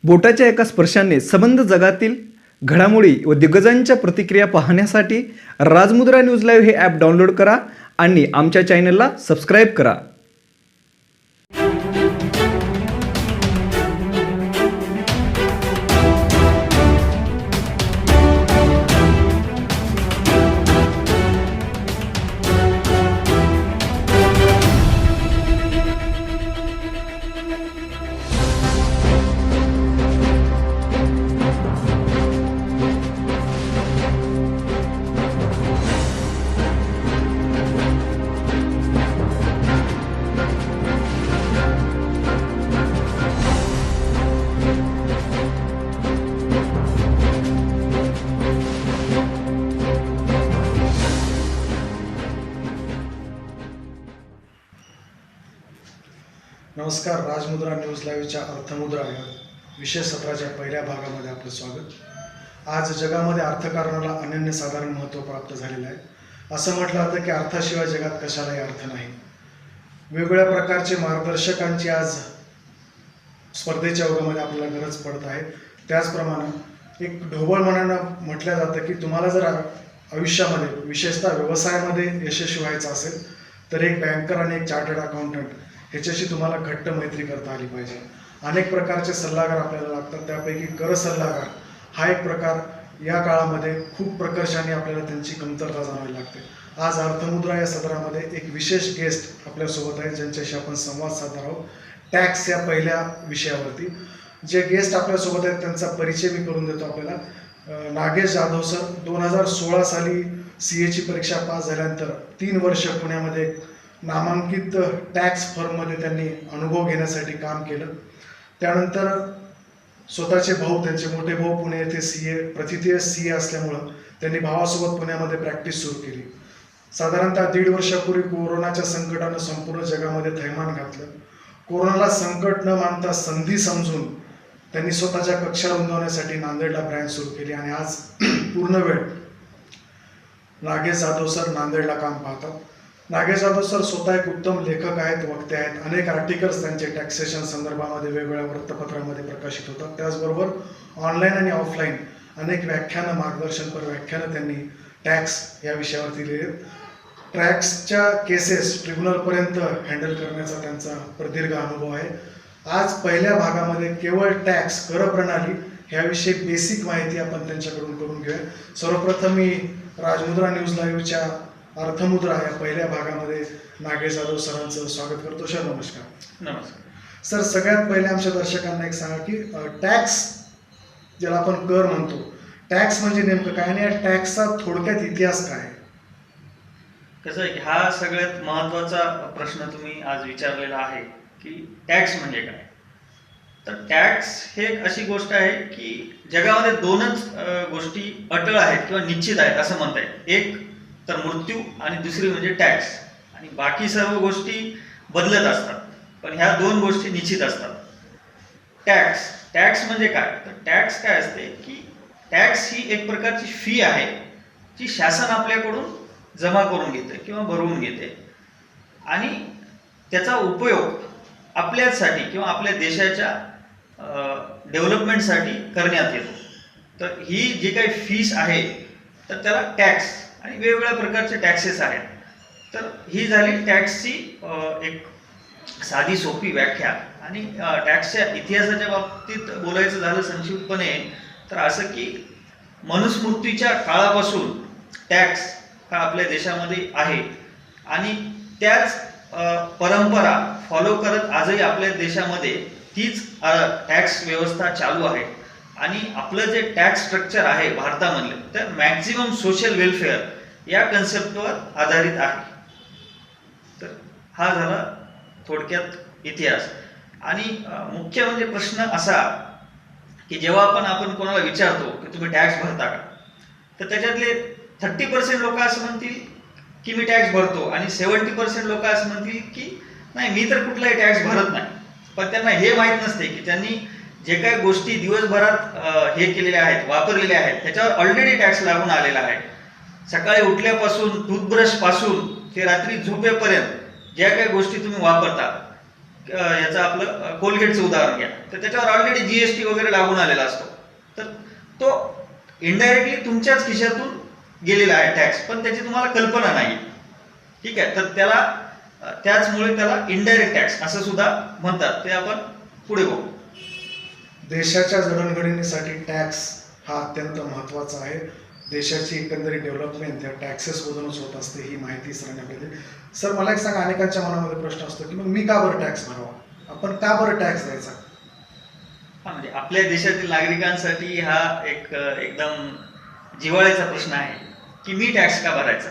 बोटाच्या एका स्पर्शाने संबंध जगातील घडामोडी व दिग्गजांच्या प्रतिक्रिया पाहण्यासाठी राजमुद्रा न्यूज लाईव्ह हे ॲप डाउनलोड करा आणि आमच्या चॅनलला सबस्क्राईब करा. नमस्कार. राजमुद्रा न्यूज लाईव्हच्या अर्थमुद्रा या विशेष सत्राच्या पहिल्या भागामध्ये आपलं स्वागत. आज जगामध्ये अर्थकारणाला अनन्यसाधारण महत्त्व प्राप्त झालेलं आहे. असं म्हटलं जातं की अर्थाशिवाय जगात कशालाही अर्थ नाही. वेगवेगळ्या प्रकारचे मार्गदर्शकांची आज स्पर्धेच्या ओघामध्ये आपल्याला गरज पडत आहे. त्याचप्रमाणे एक ढोबळ मनानं म्हटलं जातं की तुम्हाला जर आयुष्यामध्ये विशेषतः व्यवसायामध्ये यशस्वी व्हायचं असेल तर एक बँकर आणि एक चार्टर्ड अकाउंटंट ह्याच्याशी तुम्हाला घट्ट मैत्री करता आली पाहिजे. अनेक प्रकारचे सल्लागार आपल्याला लागतात, त्यापैकी कर सल्लागार हा एक प्रकार या काळामध्ये खूप प्रकर्षाने आपल्याला त्यांची कमतरता जाणवावी लागते. आज अर्थमुद्रा या सत्रामध्ये एक विशेष गेस्ट आपल्यासोबत आहे ज्यांच्याशी आपण संवाद साधणार आहोत टॅक्स या पहिल्या विषयावरती. जे गेस्ट आपल्यासोबत आहेत त्यांचा परिचय मी करून देतो आपल्याला. नागेश जाधव सर 2016 साली CA ची परीक्षा पास झाल्यानंतर 3 वर्ष पुण्यामध्ये नामांकित टॅक्स फर्ममध्ये त्यांनी अनुभव घेण्यासाठी काम केलं. त्यानंतर स्वतःचे भाऊ, त्यांचे मोठे भाऊ पुणे येथे प्रथितीय CA असल्यामुळं त्यांनी भावासोबत पुण्यामध्ये प्रॅक्टिस सुरू केली. साधारणतः 1.5 वर्षापूर्वी कोरोनाच्या संकटानं संपूर्ण जगामध्ये थैमान घातलं. कोरोनाला संकट न मानता संधी समजून त्यांनी स्वतःच्या कक्षा रुंदवण्यासाठी नांदेडला ब्रँच सुरू केली आणि आज पूर्ण वेळ नागेश जाधव सर नांदेडला काम पाहतात. नागेश जाधव सर स्वतः एक उत्तम लेखक आहेत, वक्ते आहेत. अनेक आर्टिकल्स त्यांचे टॅक्सेशन संदर्भामध्ये वेगवेगळ्या वृत्तपत्रामध्ये प्रकाशित होतात. त्याचबरोबर ऑनलाईन आणि ऑफलाईन अनेक व्याख्यानं, मार्गदर्शनपर व्याख्यानं त्यांनी टॅक्स या विषयावरती लिहिली. टॅक्सच्या केसेस ट्रिब्युनलपर्यंत हँडल करण्याचा त्यांचा प्रदीर्घ अनुभव आहे. आज पहिल्या भागामध्ये केवळ टॅक्स कर प्रणाली ह्याविषयी बेसिक माहिती आपण त्यांच्याकडून करून घेऊया. सर्वप्रथम मी राजमुद्रा न्यूज लाईव्हच्या अर्थमुद्रा या पहिल्या भागामध्ये नागेश जाधव सरांचं स्वागत करतो. सर नमस्कार. नमस्कार सर, सगळ्यात पहिले आमच्या दर्शकांना एक सांगा की टॅक्स ज्याला आपण कर म्हणतो, टॅक्स म्हणजे नेमकं काय आणि या टॅक्सचा थोडक्यात इतिहास काय आहे? कसं आहे की हा सगळ्यात महत्त्वाचा प्रश्न तुम्ही आज विचारलेला आहे की टॅक्स म्हणजे काय. तर टॅक्स हे एक अशी गोष्ट आहे की जगामध्ये 2च गोष्टी अटळ आहेत किंवा निश्चित आहेत असं म्हणता येईल. एक तर मृत्यू आणि दुसरी म्हणजे टॅक्स. आणि बाकी सर्व गोष्टी बदलत असतात, पण ह्या 2 गोष्टी निश्चित असतात. टॅक्स म्हणजे काय? तर टॅक्स काय असते की टॅक्स ही एक प्रकारची फी आहे जी शासन आपल्याकडून जमा करून घेते किंवा भरवून घेते आणि त्याचा उपयोग आपल्यासाठी किंवा आपल्या देशाच्या डेव्हलपमेंटसाठी करण्यात येतो. तर ही जी काही फीस आहे तर त्याला टॅक्स आणि वेगवेगळ्या प्रकारचे टॅक्सेस आहेत. तर ही झाली टॅक्सची एक साधी सोपी व्याख्या. आणि टॅक्सच्या इतिहासाच्या बाबतीत बोलायचं झालं संक्षिप्तपणे तर असं की मनुस्मृतीच्या काळापासून टॅक्स हा आपल्या देशामध्ये आहे आणि त्याच परंपरा फॉलो करत आजही आपल्या देशामध्ये तीच टॅक्स व्यवस्था चालू आहे. आणि आपलं जे टॅक्स स्ट्रक्चर आहे भारतामधलं तर मॅक्झिमम सोशल वेलफेअर या कन्सेप्टवर आधारित आहे. तर हा झाला थोडक्यात इतिहास. आणि मुख्य म्हणजे प्रश्न असा की जेव्हा आपण कोणाला विचारतो की तुम्ही टॅक्स भरता का, तर त्याच्यातले 30% लोक असं म्हणतील की मी टॅक्स भरतो आणि 70% लोक असं म्हणतील की नाही, मी तर कुठलाही टॅक्स भरत नाही. पण त्यांना हे माहीत नसते की त्यांनी जे काही गोष्टी दिवसभरात हे केलेल्या आहेत, वापरलेल्या आहेत, त्याच्यावर ऑलरेडी टॅक्स लागून आलेला आहे. सकाळी उठल्यापासून टूथब्रश पासून ते रात्री झोपेपर्यंत ज्या काही गोष्टी तुम्ही वापरता याचं आपलं कोलगेटचं उदाहरण घ्या, तर त्याच्यावर ऑलरेडी जीएसटी वगैरे लागून आलेला असतो. तर तो इनडायरेक्टली तुमच्याच खिशातून गेलेला आहे टॅक्स, पण त्याची तुम्हाला कल्पना नाही. ठीक आहे, तर त्याचमुळे त्याला इनडायरेक्ट टॅक्स असं सुद्धा म्हणतात. ते आपण पुढे बघू. देशाच्या जडणघडणीसाठी टॅक्स हा अत्यंत महत्त्वाचा आहे. देशाची एकंदरीत डेव्हलपमेंट त्या टॅक्सेसमधूनच होत असते, ही माहिती सरांनी आपल्याला दिली. सर, मला एक सांगा, अनेकांच्या मनामध्ये प्रश्न असतो की मग मी का बरं टॅक्स भरावा, आपण का बरं टॅक्स द्यायचा? हा, म्हणजे आपल्या देशातील नागरिकांसाठी हा एकदम जिव्हाळ्याचा प्रश्न आहे की मी टॅक्स का भरायचा.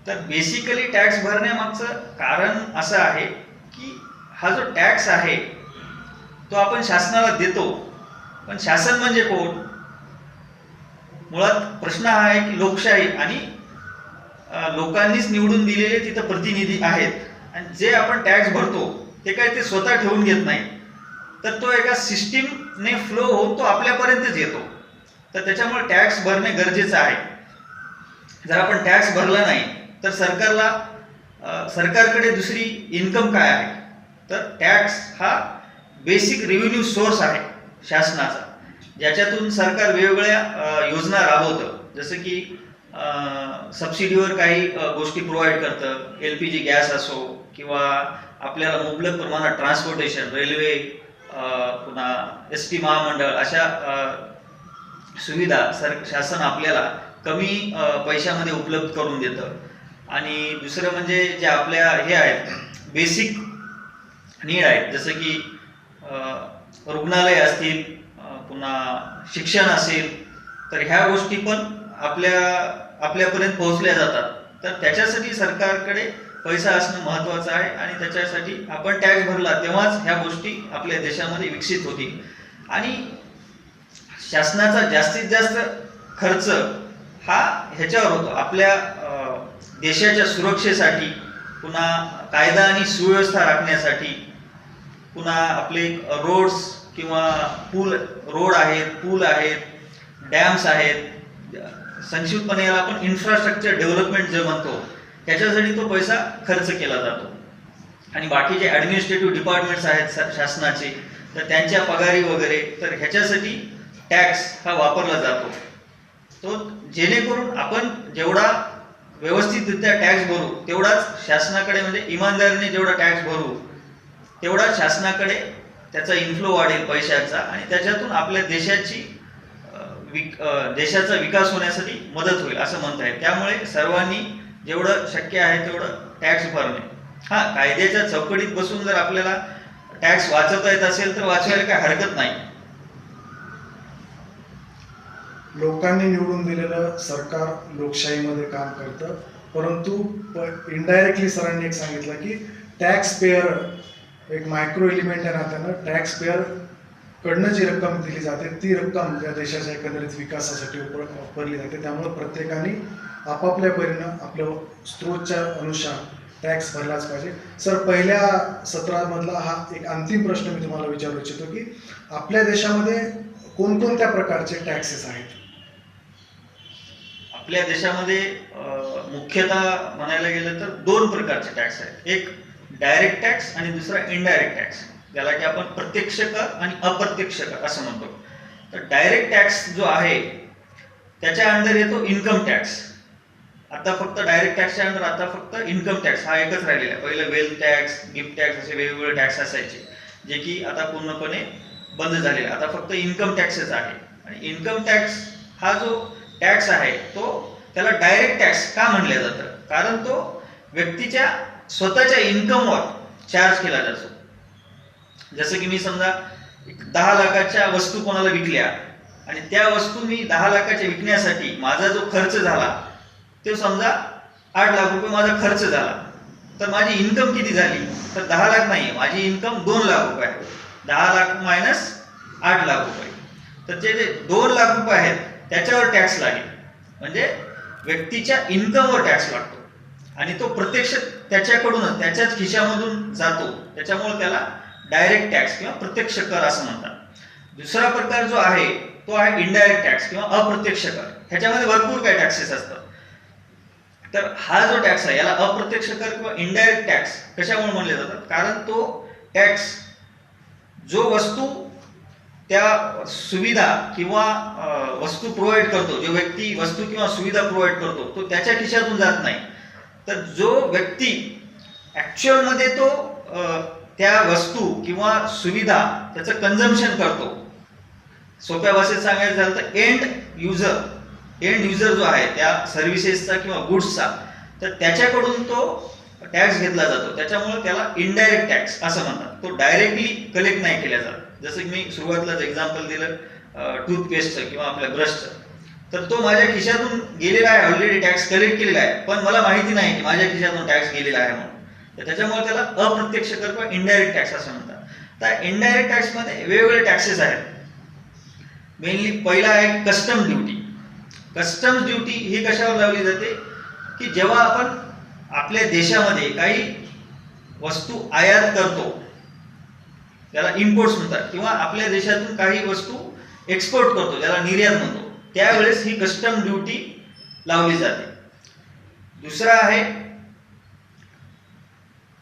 तर बेसिकली टॅक्स भरण्यामागचं कारण असं आहे की हा जो टॅक्स आहे तो आपण शासनाला देतो, पण शासन म्हणजे कोण? मुळात प्रश्न हा आहे की लोकशाही आणि लोकांनीच निवडून दिलेले तिथं प्रतिनिधी आहेत, आणि जे आपण टॅक्स भरतो ते काय ते स्वतः ठेवून घेत नाही, तर तो एका सिस्टीमने फ्लो होऊन तो आपल्यापर्यंतच येतो. तर त्याच्यामुळे टॅक्स भरणे गरजेचं आहे. जर आपण टॅक्स भरला नाही तर सरकारकडे दुसरी इन्कम काय आहे? तर टॅक्स हा बेसिक रेव्हेन्यू सोर्स आहे शासनाचा, ज्याच्यातून सरकार वेगवेगळ्या योजना राबवतं. जसं की सबसिडीवर काही गोष्टी प्रोव्हाइड करतं, LPG गॅस असो किंवा आपल्याला मुबलक प्रमाणात ट्रान्सपोर्टेशन, रेल्वे, पुन्हा ST महामंडळ अशा सुविधा शासन आपल्याला कमी पैशामध्ये उपलब्ध करून देतं. आणि दुसरं म्हणजे जे आपल्या हे आहेत बेसिक नीड आहेत, जसं की रुग्णालय असतील, पुन्हा शिक्षण असेल, तर ह्या गोष्टी पण आपल्यापर्यंत पोहोचल्या जातात. तर त्याच्यासाठी सरकारकडे पैसा असणं महत्त्वाचं आहे, आणि त्याच्यासाठी आपण टॅक्स भरला तेव्हाच ह्या गोष्टी आपल्या देशामध्ये विकसित होतील. आणि शासनाचा जास्तीत जास्त खर्च हा ह्याच्यावर होतो, आपल्या देशाच्या सुरक्षेसाठी, पुन्हा कायदा आणि सुव्यवस्था राखण्यासाठी, पुन्हा आपले रोड्स किंवा रोड आहेत, पूल आहेत, डॅम्स आहेत, संक्षिप्तपणे याला आपण इन्फ्रास्ट्रक्चर डेव्हलपमेंट जे म्हणतो, त्याच्यासाठी तो पैसा खर्च केला जातो. आणि बाकीचे ॲडमिनिस्ट्रेटिव्ह डिपार्टमेंट्स आहेत शासनाचे, तर त्यांच्या पगारी वगैरे, तर ह्याच्यासाठी टॅक्स हा वापरला जातो. तो जेणेकरून आपण जेवढा व्यवस्थितरित्या टॅक्स भरू तेवढाच शासनाकडे, म्हणजे इमानदारीने जेवढा टॅक्स भरू तेवढा शासनाकडे त्याचा इन्फ्लो वाढेल पैशाचा, आणि त्याच्यातून आपल्या देशाचा विकास होण्यासाठी मदत होईल असं म्हणता येईल. त्यामुळे सर्वांनी जेवढं शक्य आहे तेवढं टॅक्स भरणे. हा, कायद्याच्या चौकटीत बसून जर आपल्याला टॅक्स वाचवता येत असेल तर वाचवायला काय हरकत नाही. लोकांनी निवडून दिलेलं सरकार लोकशाहीमध्ये काम करतं, परंतु इनडायरेक्टली सरांनी एक सांगितलं की टॅक्स पेअर एक मायक्रो एलिमेंट आहे नात्यानं टॅक्स पेअर कडनं जी रक्कम दिली जाते ती रक्कम या देशाच्या एकंदरीत विकासासाठी वापरली जाते. त्यामुळे प्रत्येकाने आपापल्या परीनं आपल्या स्त्रोतच्या अनुसार टॅक्स भरलाच पाहिजे. सर, पहिल्या सत्रामधला हा एक अंतिम प्रश्न मी तुम्हाला विचारू इच्छितो की आपल्या देशामध्ये कोणकोणत्या प्रकारचे टॅक्सेस आहेत? आपल्या देशामध्ये मुख्यतः म्हणायला गेलं तर 2 प्रकारचे टॅक्स आहेत. एक डायरेक्ट टॅक्स आणि दुसरा इनडायरेक्ट टॅक्स, ज्याला की आपण प्रत्यक्ष कर आणि अप्रत्यक्ष कर असं म्हणतो. तर डायरेक्ट टॅक्स जो आहे त्याच्या अंडर येतो इन्कम टॅक्स. आता फक्त डायरेक्ट टॅक्सच्या अंडर आता फक्त इन्कम टॅक्स हा एकच राहिलेला आहे. पहिलं वेल्थ टॅक्स, गिफ्ट टॅक्स असे वेगवेगळे टॅक्स असायचे, जे की आता पूर्णपणे बंद झालेले. आता फक्त इन्कम टॅक्सच आहे. आणि इन्कम टॅक्स हा जो टॅक्स आहे त्याला डायरेक्ट टॅक्स का म्हणलं जातं? कारण तो व्यक्तीच्या स्वतःच्या इन्कमवर चार्ज केला जातो. जसं की मी समजा 10 लाखाच्या वस्तू कोणाला विकल्या, आणि त्या वस्तू मी 10 लाखाच्या विकण्यासाठी माझा जो खर्च झाला तो समजा 8 लाख रुपये माझा खर्च झाला, तर माझी इन्कम किती झाली? तर 10 लाख नाही, माझी इन्कम 2 लाख रुपये आहे. 10 लाख मायनस 8 लाख रुपये, तर जे 2 लाख रुपये आहेत त्याच्यावर टॅक्स लागेल. म्हणजे व्यक्तीच्या इन्कमवर टॅक्स लागतो, आणि तो प्रत्यक्ष त्याच्याकडूनच त्याच्याच खिशामधून जातो. त्याच्यामुळे त्याला डायरेक्ट टॅक्स किंवा प्रत्यक्ष कर असं म्हणतात. दुसरा प्रकार जो आहे तो आहे इनडायरेक्ट टॅक्स किंवा अप्रत्यक्ष कर. ह्याच्यामध्ये भरपूर काही टॅक्सेस असतात. तर हा जो टॅक्स आहे याला अप्रत्यक्ष कर किंवा इनडायरेक्ट टॅक्स कशामुळे म्हणले जातात, कारण तो टॅक्स जो वस्तू त्या सुविधा किंवा वस्तू प्रोव्हाइड करतो, जो व्यक्ती वस्तू किंवा सुविधा प्रोव्हाइड करतो तो त्याच्या खिशातून जात नाही, तर जो व्यक्ती ॲक्च्युअलमध्ये तो त्या वस्तू किंवा सुविधा त्याचं कन्झम्पशन करतो, सोप्या भाषेत सांगायचं झालं तर एंड युजर जो आहे त्या सर्व्हिसेसचा किंवा गुड्सचा, तर त्याच्याकडून तो टॅक्स घेतला जातो. त्याच्यामुळे त्याला इनडायरेक्ट टॅक्स असं म्हणतात. तो डायरेक्टली कलेक्ट नाही केला जात. जसं की मी सुरुवातीलाच एक्झाम्पल दिलं टूथपेस्टचं किंवा आपल्या ब्रशचं, तर तो माझ्या खिशातून गेलेला आहे, ऑलरेडी टॅक्स कलेक्ट केलेला आहे, पण मला माहिती नाही की माझ्या खिशातून टॅक्स गेलेला आहे म्हणून. तर त्याच्यामुळे त्याला अप्रत्यक्ष कर किंवा इनडायरेक्ट टॅक्स असं म्हणतात. तर इनडायरेक्ट टॅक्समध्ये वेगवेगळे टॅक्सेस आहेत. मेनली पहिला आहे कस्टम ड्युटी. कस्टम्स ड्युटी ही कशावर लावली जाते की जेव्हा आपण आपल्या देशामध्ये काही वस्तू आयात करतो, त्याला इम्पोर्ट्स म्हणतात, किंवा आपल्या देशातून काही वस्तू एक्सपोर्ट करतो, ज्याला निर्यात म्हणतो, त्यावेळेस ही कस्टम ड्युटी लावली जाते. दुसरा आहे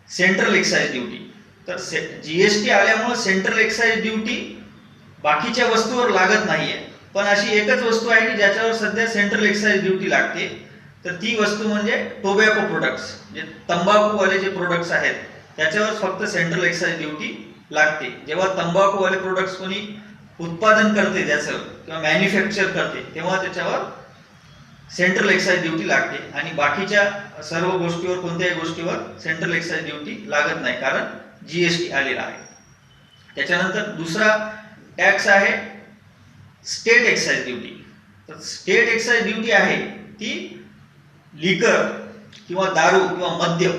सेंट्रल एक्साइज ड्युटी. तर जीएसटी आल्यामुळे सेंट्रल एक्साइज ड्युटी बाकीच्या वस्तूवर लागत नाहीये, पण अशी एकच वस्तू आहे की ज्याच्यावर सध्या सेंट्रल एक्साइज ड्युटी लागते, तर ती वस्तू म्हणजे टोबॅको प्रोडक्ट्स, जे तंबाखूवाले जे प्रोडक्ट्स आहेत त्याच्यावर फक्त सेंट्रल एक्साइज ड्युटी लागते. जेव्हा तंबाखूवाले प्रोडक्ट्स कोणी उत्पादन करते त्याचं किंवा मॅन्युफॅक्चर करते, तेव्हा त्याच्यावर सेंट्रल एक्साइज ड्युटी लागते, आणि बाकीच्या सर्व गोष्टीवर, कोणत्याही गोष्टीवर सेंट्रल एक्साइज ड्युटी लागत नाही, कारण जीएसटी आलेला आहे. त्याच्यानंतर दुसरा टॅक्स आहे स्टेट एक्साइज ड्युटी. तर स्टेट एक्साइज ड्युटी आहे ती लिकर किंवा दारू किंवा मद्य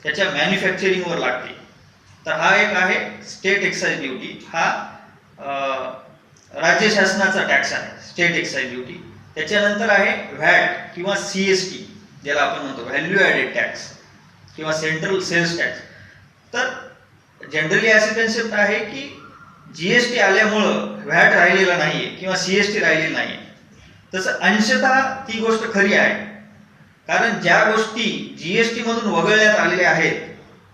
त्याच्या मॅन्युफॅक्चरिंगवर लागते. तर हा एक आहे स्टेट एक्साइज ड्युटी. हा राज्य शासनाचा टॅक्स आहे, स्टेट एक्साइज ड्युटी. त्याच्यानंतर आहे व्हॅट किंवा सीएसटी, ज्याला आपण म्हणतो व्हॅल्यू ॲडेड टॅक्स किंवा सेंट्रल सेल्स टॅक्स. तर जनरली अशी कन्सेप्ट आहे की जीएसटी आल्यामुळं व्हॅट राहिलेला नाहीये किंवा सीएसटी राहिलेली नाहीये. तसं अंशतः ती गोष्ट खरी आहे, कारण ज्या गोष्टी जीएसटी मधून वगळण्यात आलेल्या आहेत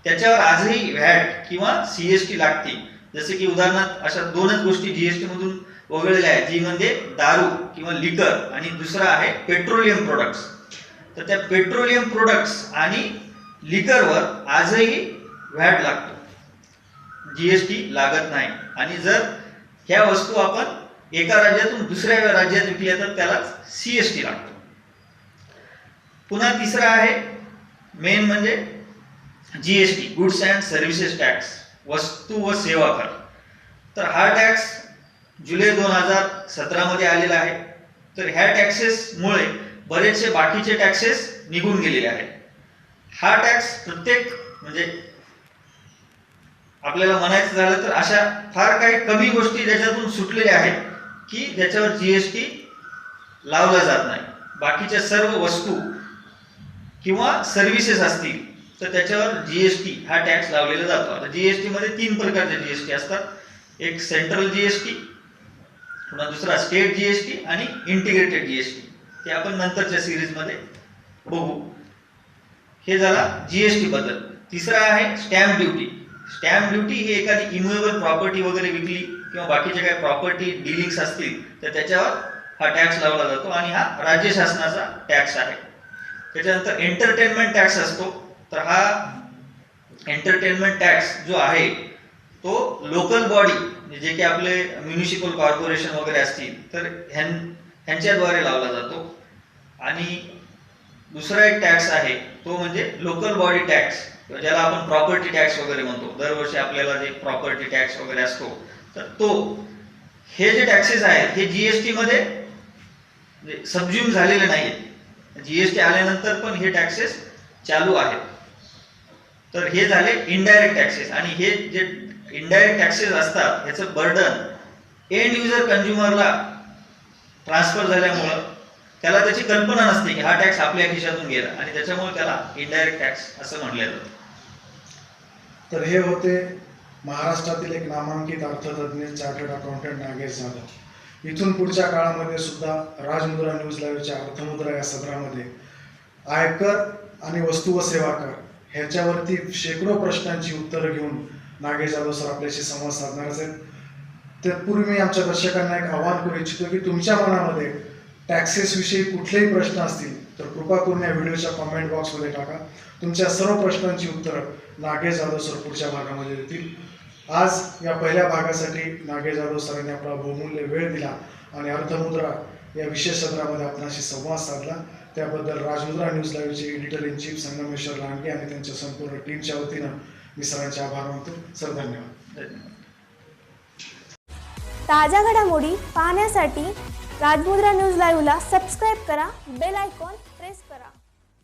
त्याच्यावर आजही व्हॅट किंवा सीएसटी लागते. जसे की उदाहरणार्थ अशा दोनच गोष्टी जीएसटी मधून वगळलेल्या आहेत, जी म्हणजे दारू किंवा लिकर, आणि दुसरा आहे पेट्रोलियम प्रोडक्ट्स. तर त्या पेट्रोलियम प्रोडक्ट्स आणि लिकरवर आजही व्हॅट लागतो, जीएसटी लागत नाही. आणि जर ह्या वस्तू आपण एका राज्यातून दुसऱ्या राज्यात विकल्या तर त्यालाच सीएसटी लागतो. पुन्हा तिसरा आहे मेन म्हणजे GST, goods and services tax, वस्तू व सेवा कर. तर हा टॅक्स जुलै 2017 मध्ये आलेला आहे. तर ह्या टॅक्सेसमुळे बरेचसे बाकीचे टॅक्सेस निघून गेलेले आहेत. हा टॅक्स प्रत्येक म्हणजे आपल्याला म्हणायचं झालं तर अशा फार काही कमी गोष्टी ज्याच्यातून सुटलेल्या आहेत की ज्याच्यावर जीएसटी लावला जात नाही. बाकीच्या सर्व वस्तू किंवा सर्व्हिसेस असतील तर त्याच्यावर जीएसटी हा टॅक्स लावलेला जातो. आता जीएसटी मध्ये 3 प्रकारचे जीएसटी असतात. एक सेंट्रल जीएसटी, पुन्हा दुसरा स्टेट जीएसटी आणि इंटिग्रेटेड जीएसटी. ते आपण नंतरच्या सिरीजमध्ये बघू. हे झाला जीएसटी बद्दल. तिसरा आहे स्टॅम्प ड्युटी. स्टॅम्प ड्युटी ही एखादी इम्युएबल प्रॉपर्टी वगैरे विकली किंवा बाकीचे काही प्रॉपर्टी डिलिंग्स असतील तर त्याच्यावर हा टॅक्स लावला जातो, आणि हा राज्य शासनाचा टॅक्स आहे. त्याच्यानंतर एंटरटेनमेंट टॅक्स असतो. तर हा एंटरटेनमेंट टॅक्स जो आहे तो लोकल बॉडी, जे की आपले म्युनिसिपल कॉर्पोरेशन वगैरे असतील तर ह्यांच्याद्वारे लावला जातो. आणि दुसरा एक टॅक्स आहे तो म्हणजे लोकल बॉडी टॅक्स, ज्याला आपण प्रॉपर्टी टॅक्स वगैरे म्हणतो. दरवर्षी आपल्याला जे प्रॉपर्टी टॅक्स वगैरे असतो तर तो, हे जे टॅक्सेस आहेत हे जीएसटी मध्ये सबज्युम झालेले नाहीत. जीएसटी आल्यानंतर पण हे टॅक्सेस चालू आहेत. तर हे झाले इनडायरेक्ट टॅक्सेस. आणि हे जे इनडायरेक्ट टॅक्सेस असतात ह्याचं बर्डन एंड युजर कंझ्युमरला ट्रान्सफर झाल्यामुळं त्याला त्याची कल्पना नसते की हा टॅक्स आपल्या खिशातून गेला, आणि त्याच्यामुळे त्याला इनडायरेक्ट टॅक्स असं म्हटलं जातं. तर हे होते महाराष्ट्रातील एक नामांकित अर्थतज्ञ चार्टर्ड अकाउंटंट नागेश जाधव. इथून पुढच्या काळामध्ये सुद्धा राजमुद्रा न्यूज लाईव्हच्या अर्थमुद्रा या सदरामध्ये आयकर आणि वस्तू व सेवा कर ह्याच्यावरती शेकडो प्रश्नांची उत्तरं घेऊन नागेश जाधव सर आपल्याशी संवाद साधणारच आहेत. तत्पूर्वी मी आमच्या दर्शकांना एक आवाहन करू इच्छितो की तुमच्या मनामध्ये टॅक्सेस विषयी कुठलेही प्रश्न असतील तर कृपा करून या व्हिडिओच्या कमेंट बॉक्समध्ये टाका. तुमच्या सर्व प्रश्नांची उत्तरं नागेश जाधव सर पुढच्या भागामध्ये देतील. आज या पहिल्या भागासाठी नागेश जाधव सरांनी आपला बहुमूल्य वेळ दिला आणि अर्थमुद्रा या विशेष सत्रामध्ये आपणाशी संवाद साधला. त्याबद्दल राजमुद्रा न्यूज लाईव्हचे editor in chief Sangameshwar Landge आणि त्यांच्या संपूर्ण टीमच्या वतीनं मी सरांचे आभार मानतो. सर धन्यवाद. धन्यवाद. ताज्या घडामोडी पाहण्यासाठी राजमुद्रा न्यूज लाईव्हला सबस्क्राईब करा, बेल आयकॉन प्रेस करा.